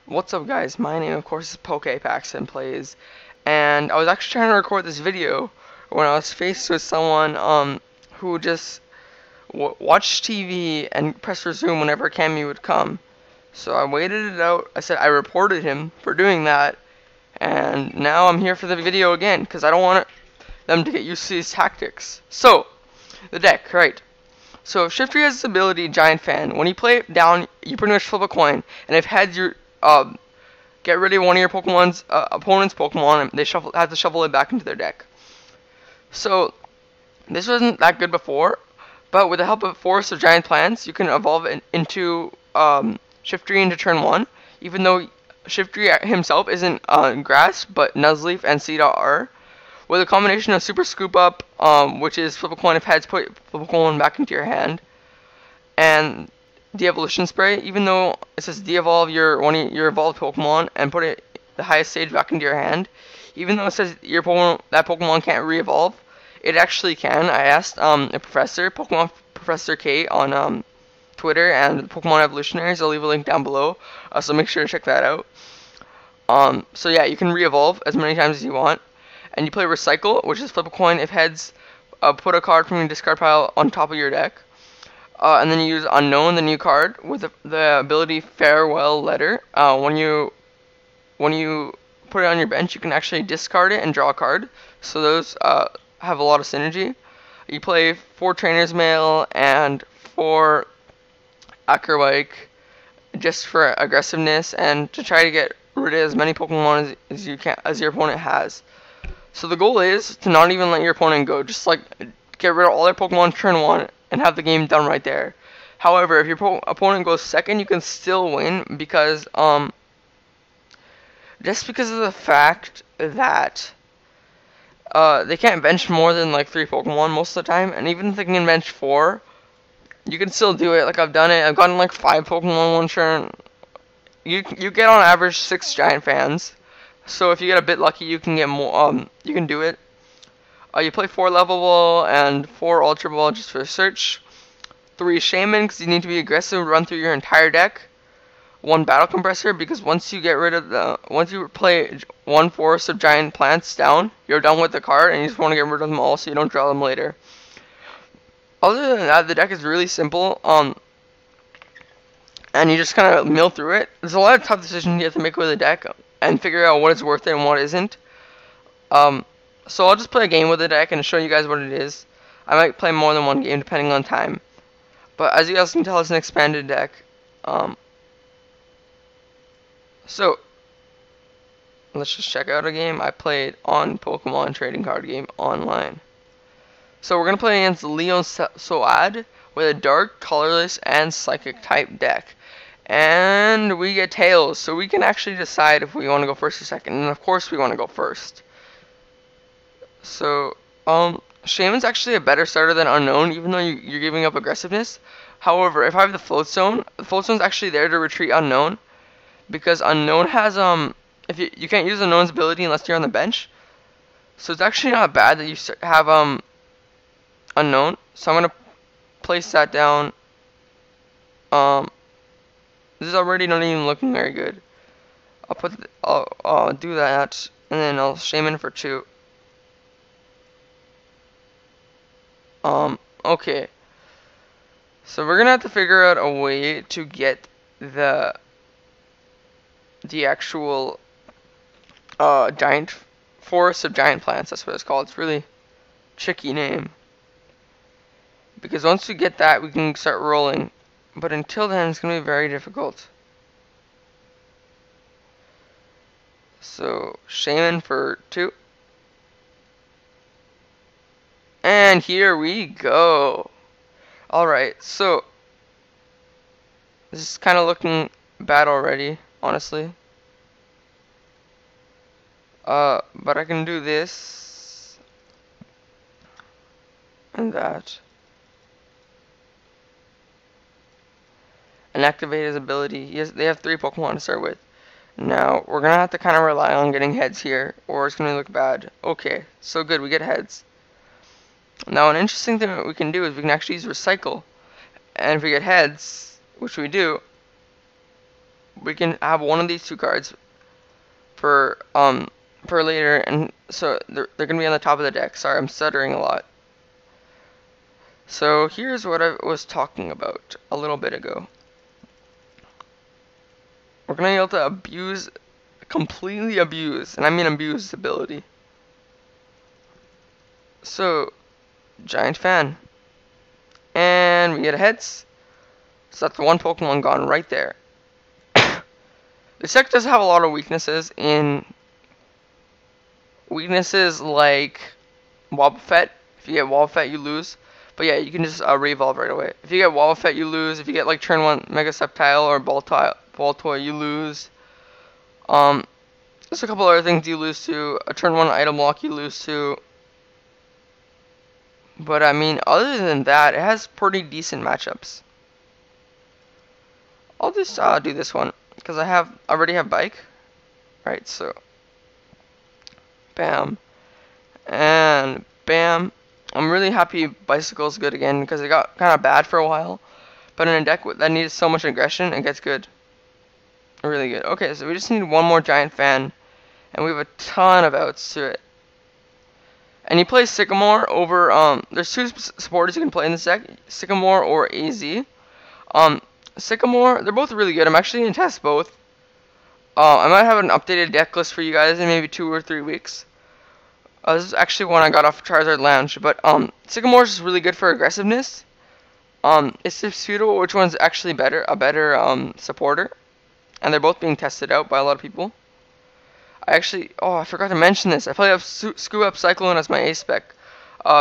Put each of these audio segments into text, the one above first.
What's up, guys? My name, of course, is PokePacksNPlays, and I was actually trying to record this video when I was faced with someone who just watched TV and pressed resume whenever Cammy would come. So I waited it out. I reported him for doing that, and now I'm here for the video again because I don't want them to get used to these tactics. So the deck, right? So Shiftry has this ability, Giant Fan. When you play it down, you pretty much flip a coin, and if heads, you get rid of one of your Pokemon's opponent's Pokemon, and they have to shovel it back into their deck. So this wasn't that good before, but with the help of Forest of Giant Plants, you can evolve it into Shiftry into turn 1, even though Shiftry himself isn't Grass, but Nuzleaf and C.R. With a combination of Super Scoop Up, which is flip a coin if heads, put flip a coin back into your hand, and De-Evolution Spray, even though it says de-evolve your evolved Pokemon and put it the highest stage back into your hand, even though it says that Pokemon can't re-evolve, it actually can. I asked a professor, Pokemon Professor K, on Twitter and Pokemon Evolutionaries. I'll leave a link down below, so make sure to check that out. So yeah, you can re-evolve as many times as you want, and you play Recycle, which is flip a coin if heads, put a card from your discard pile on top of your deck. And then you use Unknown, the new card, with the ability Farewell Letter. When you put it on your bench, you can actually discard it and draw a card. So those have a lot of synergy. You play 4 Trainer's Mail and 4 Acrobike just for aggressiveness and to try to get rid of as many Pokemon as you can, as your opponent has. So the goal is to not even let your opponent go, just like get rid of all their Pokemon turn 1 and have the game done right there. However, if your opponent goes second, you can still win because just because of the fact that they can't bench more than like 3 Pokemon most of the time, and even if they can bench 4, you can still do it. Like I've done it. I've gotten like 5 Pokemon one turn. You get on average 6 Giant Fans. So if you get a bit lucky, you can get more. You can do it. You play 4 Level Ball and 4 Ultra Ball just for search. 3 Shaman because you need to be aggressive, run through your entire deck. 1 Battle Compressor because once you play 1 Forest of Giant Plants down, you're done with the card and you just want to get rid of them all so you don't draw them later. Other than that, the deck is really simple. And you just kind of mill through it. There's a lot of tough decisions you have to make with the deck and figure out what is worth it and what isn't. So I'll just play a game with the deck and show you guys what it is. I might play more than one game depending on time. But as you guys can tell, it's an expanded deck. So let's just check out a game I played on Pokemon Trading Card Game online. So we're going to play against Leon Soad with a dark, colorless, and psychic type deck. And we get Tails, so we can actually decide if we want to go first or second. And of course we want to go first. So, Shaman's actually a better starter than Unknown, even though you're giving up aggressiveness. However, if I have the Float Zone's actually there to retreat Unknown. Because Unknown has, if you can't use Unknown's ability unless you're on the bench. So it's actually not bad that you have, Unknown. So I'm going to place that down. This is already not even looking very good. I'll do that, and then I'll Shaman for 2. Okay. So we're gonna have to figure out a way to get the actual giant forest of giant plants. That's what it's called. It's a really tricky name. Because once we get that, we can start rolling. But until then, it's gonna be very difficult. So Shaman for 2. And here we go. Alright, so this is kind of looking bad already, honestly. But I can do this and that. And activate his ability. They have 3 Pokemon to start with. Now, we're gonna have to kind of rely on getting heads here, or it's gonna look bad. Okay, so good, we get heads. Now, an interesting thing that we can do is we can actually use Recycle. And if we get heads, which we do, we can have one of these two cards for later, and so they're gonna be on the top of the deck. Sorry, I'm stuttering a lot. So here's what I was talking about a little bit ago. We're gonna be able to abuse, completely abuse, and I mean abuse, this ability. So, giant fan. And we get a heads. So that's the one Pokemon gone right there. This deck does have a lot of weaknesses like Wobbuffet. If you get Wobbuffet, you lose. But yeah, you can just re-evolve right away. If you get Wobbuffet, you lose. If you get like turn 1 Mega Sceptile or Baltoy, you lose. There's a couple other things you lose to. A turn 1 item lock you lose to. But I mean, other than that, it has pretty decent matchups. I'll just do this one because I already have bike, right? So, bam, and bam. I'm really happy bicycle's good again because it got kind of bad for a while. But in a deck that needs so much aggression, it gets good, really good. Okay, so we just need one more giant fan, and we have a ton of outs to it. And you play Sycamore over, there's two supporters you can play in this deck, Sycamore or AZ. Sycamore, they're both really good. I'm actually going to test both. I might have an updated deck list for you guys in maybe 2 or 3 weeks. This is actually one I got off Charizard Lounge, but Sycamore is really good for aggressiveness. It's disputable which one's actually a better supporter, and they're both being tested out by a lot of people. I forgot to mention this. I probably have Screw Up Cyclone as my ace spec,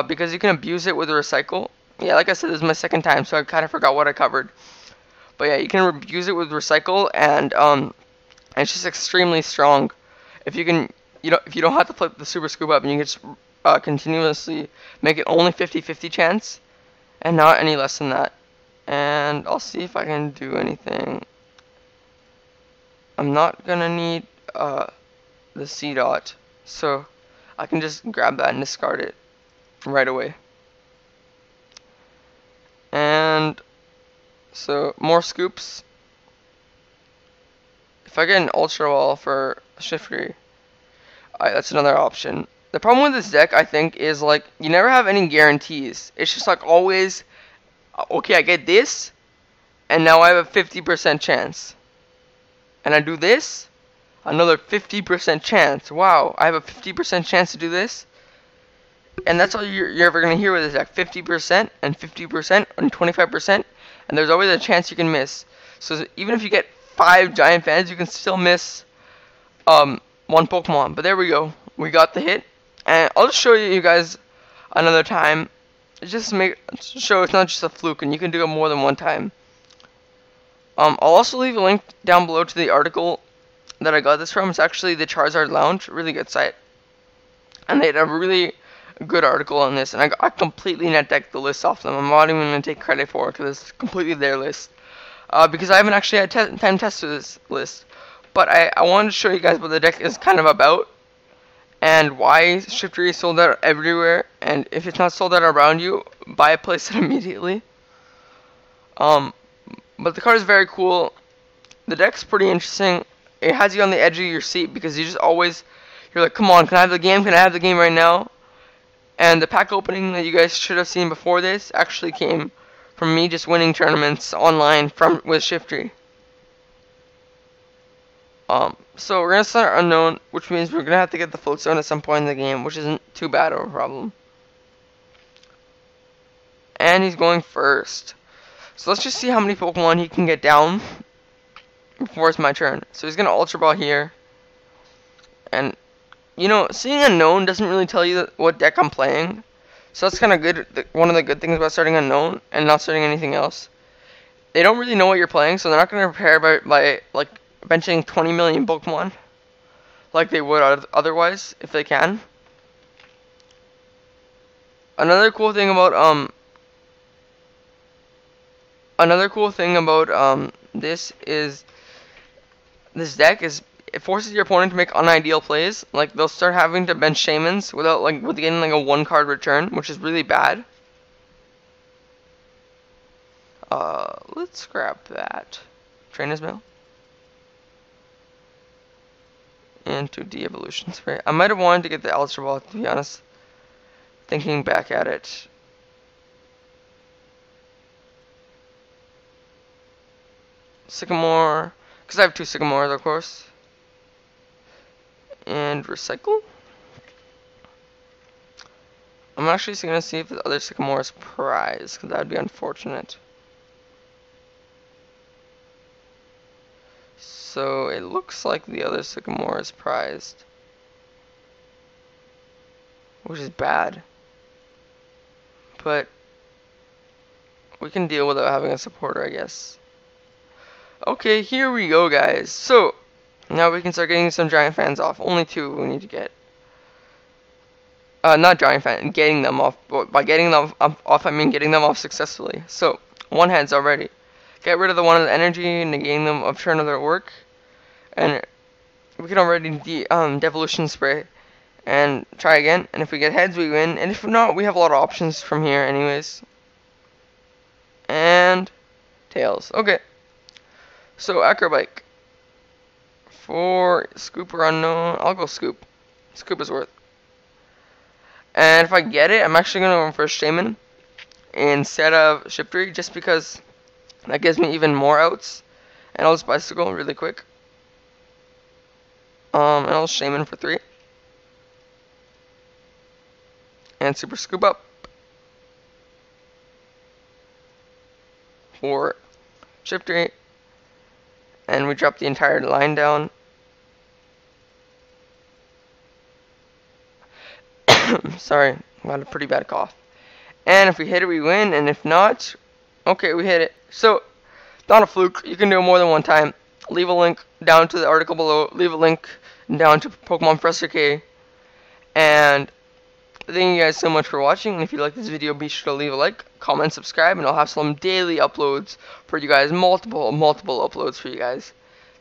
because you can abuse it with a recycle. Yeah, like I said, this is my second time, so I kind of forgot what I covered. But yeah, you can abuse it with recycle, and it's just extremely strong. If you don't have to flip the Super Scoop Up, and you can just continuously make it only 50-50 chance, and not any less than that. And I'll see if I can do anything. I'm not gonna need the C dot, so I can just grab that and discard it right away. And so more scoops. If I get an Ultra Wall for Shiftry, that's another option. The problem with this deck, I think, is like you never have any guarantees. It's just like always, okay, I get this, and now I have a 50% chance. And I do this, another 50% chance. Wow, I have a 50% chance to do this. And that's all you're ever going to hear with this deck. 50% and 50% and 25%. And there's always a chance you can miss. So even if you get 5 giant fans, you can still miss one Pokemon. But there we go. We got the hit. And I'll just show you guys another time. Just to show it's not just a fluke, and you can do it more than one time. I'll also leave a link down below to the article that I got this from. It's actually the Charizard Lounge, really good site. And they had a really good article on this, and I completely net decked the list off them. I'm not even going to take credit for it because it's completely their list. Because I haven't actually had time to test this list. But I wanted to show you guys what the deck is kind of about, and why Shiftry is sold out everywhere. And if it's not sold out around you, buy a playset immediately. But the card is very cool. The deck's pretty interesting. It has you on the edge of your seat because you're like, come on, can I have the game? Can I have the game right now? And the pack opening that you guys should have seen before this actually came from me just winning tournaments online with Shiftry. So we're gonna start unknown, which means we're gonna have to get the float zone at some point in the game, which isn't too bad of a problem. And he's going first. So let's just see how many Pokemon he can get down before it's my turn. So he's gonna Ultra Ball here. And seeing unknown doesn't really tell you what deck I'm playing. So that's kind of good. One of the good things about starting unknown and not starting anything else. They don't really know what you're playing, so they're not gonna prepare by like benching 20 million Pokemon like they would otherwise if they can. Another cool thing about this deck is it forces your opponent to make unideal plays. Like they'll start having to bench Shamans with getting like a 1-card return, which is really bad. Let's grab that. Trainer's Mail. into de-evolution spray. I might have wanted to get the Ultra Ball, to be honest. Thinking back at it. Sycamore, because I have 2 Sycamores, of course. And recycle. I'm actually going to see if the other Sycamore is prized, because that would be unfortunate. So it looks like the other Sycamore is prized, which is bad. But we can deal without having a supporter, I guess. Okay, here we go, guys. So now we can start getting some giant fans off. Only 2 we need to get. Not giant fan, getting them off. By getting them off, I mean getting them off successfully. So 1 heads already. Get rid of the 1 of the energy, negating them of turn of their work, and we can already devolution spray and try again. And if we get heads, we win. And if not, we have a lot of options from here, anyways. And tails. Okay. So acrobike for scoop or unknown. I'll go scoop. Scoop is worth. And if I get it, I'm actually gonna go for Shaman instead of Shiftry, just because that gives me even more outs. And I'll just bicycle really quick. And I'll Shaman for 3. And super scoop up for Shiftry. And we drop the entire line down. Sorry, I got a pretty bad cough. And if we hit it, we win. And if not, okay, we hit it. So, not a fluke. You can do it more than 1 time. Leave a link down to the article below. Leave a link down to Pokemon Professor K. And thank you guys so much for watching. And if you like this video, be sure to leave a like, comment, subscribe, and I'll have some daily uploads for you guys. Multiple uploads for you guys.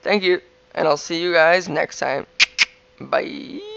Thank you, and I'll see you guys next time. Bye.